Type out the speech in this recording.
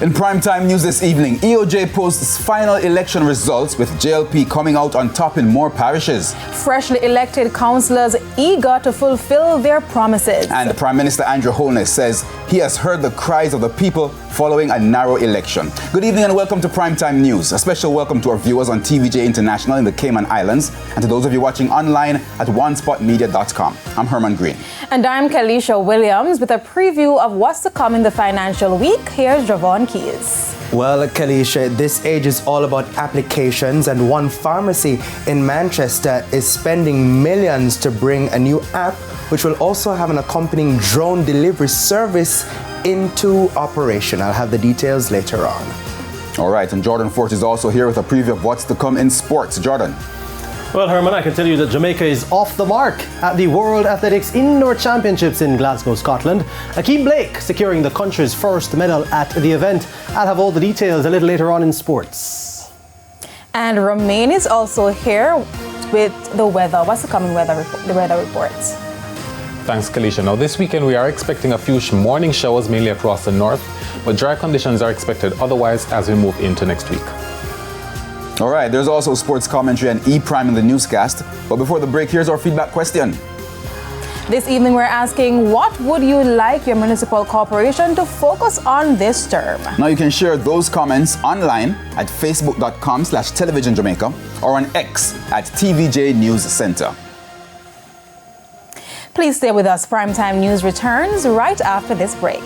In primetime news this evening, EOJ posts final election results with JLP coming out on top in more parishes. Freshly elected councillors eager to fulfill their promises. And Prime Minister Andrew Holness says he has heard the cries of the people following a narrow election. Good evening and welcome to Primetime News. A special welcome to our viewers on TVJ International in the Cayman Islands and to those of you watching online at onespotmedia.com. I'm Herman Green. And I'm Kalisha Williams with a preview of what's to come in the financial week. Here's Javon Keys. Well, Kalisha, this age is all about applications, and one pharmacy in Manchester is spending millions to bring a new app which will also have an accompanying drone delivery service into operation. I'll have the details later on. All right, and Jordan Fort is also here with a preview of what's to come in sports. Jordan. Well, Herman, I can tell you that Jamaica is off the mark at the World Athletics Indoor Championships in Glasgow, Scotland. Akeem Blake securing the country's first medal at the event. I'll have all the details a little later on in sports. And Romain is also here with the weather. What's the coming weather reports? Thanks, Kalisha. Now, this weekend we are expecting a few morning showers mainly across the north, but dry conditions are expected otherwise as we move into next week. All right, there's also sports commentary and E-Prime in the newscast. But before the break, here's our feedback question. This evening, we're asking, what would you like your municipal corporation to focus on this term? Now you can share those comments online at facebook.com/televisionjamaica or on X at tvjnews center. Please stay with us. Primetime News returns right after this break.